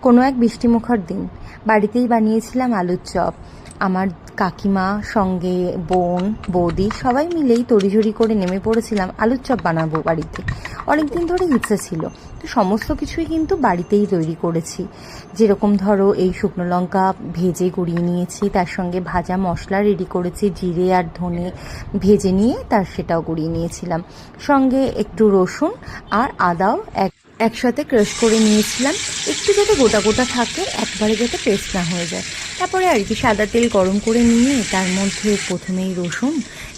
কোনো এক বৃষ্টিমুখর দিন বাড়িতেই বানিয়েছিলাম আলুর চপ। আমার কাকিমা সঙ্গে বোন বৌদি সবাই মিলেই তড়িঝড়ি করে নেমে পড়েছিলাম আলুর চপ বানাবো বাড়িতে। অনেক দিন ধরে ইচ্ছে ছিল, তো সমস্ত কিছুই কিন্তু বাড়িতেই তৈরি করেছি। যেরকম ধরো, এই শুকনো লঙ্কা ভেজে গুঁড়িয়ে নিয়েছি, তার সঙ্গে ভাজা মশলা রেডি করেছি, জিরে আর ধনে ভেজে নিয়ে সেটাও গুঁড়িয়ে নিয়েছিলাম। সঙ্গে একটু রসুন আর আদাও একসাথে ক্রাশ করে নিয়েছিলাম, একটু যাতে গোটা গোটা থাকে, একবারে যাতে পেস্ট না হয়ে যায়। তারপরে আর কি সাদা তেল গরম করে নিয়ে তার মধ্যে প্রথমেই রসুন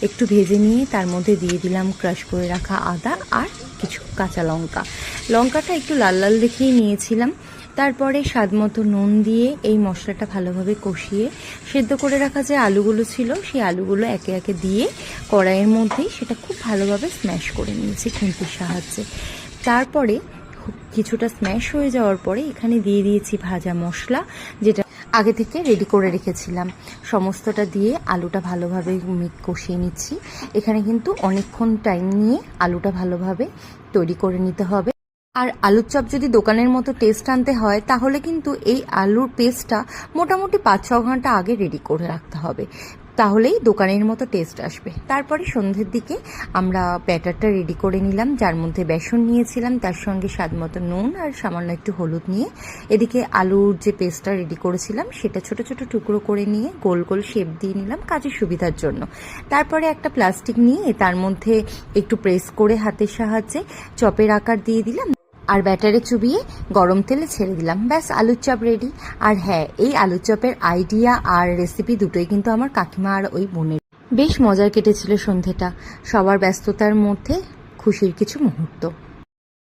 একটু ভেজে নিয়ে তার মধ্যে দিয়ে দিলাম ক্রাশ করে রাখা আদা আর কিছু কাঁচা লঙ্কা। লঙ্কাটা একটু লাল লাল দেখেই নিয়েছিলাম। তারপরে স্বাদ মতো নুন দিয়ে এই মশলাটা ভালোভাবে কষিয়ে সেদ্ধ করে রাখা যে আলুগুলো ছিল সেই আলুগুলো একে একে দিয়ে কড়াইয়ের মধ্যেই সেটা খুব ভালোভাবে স্ম্যাশ করে নিয়েছি খুন্তির সাহায্যে। তারপরে কিছুটা স্ম্যাশ হয়ে যাওয়ার পরে এখানে দিয়ে দিয়েছি ভাজা মশলা, যেটা আগে থেকে রেডি করে রেখেছিলাম। সমস্তটা দিয়ে আলুটা ভালোভাবে কষিয়ে নিচ্ছি। এখানে কিন্তু অনেকক্ষণ টাইম নিয়ে আলুটা ভালোভাবে তৈরি করে নিতে হবে। আর আলুর চপ যদি দোকানের মতো টেস্ট আনতে হয় তাহলে কিন্তু এই আলুর পেস্টটা মোটামুটি 5-6 ঘন্টা আগে রেডি করে রাখতে হবে, তাহলেই দোকানের মতো টেস্ট আসবে। তারপরে সন্ধ্যের দিকে আমরা ব্যাটারটা রেডি করে নিলাম, যার মধ্যে বেসন নিয়েছিলাম, তার সঙ্গে স্বাদ মতো নুন আর সামান্য একটু হলুদ নিয়ে এদিকে আলুর যে পেস্টটা রেডি করেছিলাম সেটা ছোট ছোট টুকরো করে নিয়ে গোল গোল শেপ দিয়ে নিলাম কাজের সুবিধার জন্য। তারপরে একটা প্লাস্টিক নিয়ে তার মধ্যে একটু প্রেস করে হাতের সাহায্যে চপের আকার দিয়ে দিলাম আর ব্যাটারে চুবিয়ে গরম তেলে ছেড়ে দিলাম। ব্যাস, আলুর চপ রেডি। আর হ্যাঁ, এই আলুর চপের আইডিয়া আর রেসিপি দুটোই কিন্তু আমার কাকিমা আর ওই বোনের। বেশ মজার কেটেছিল সন্ধেটা, সবার ব্যস্ততার মধ্যে খুশির কিছু মুহূর্ত।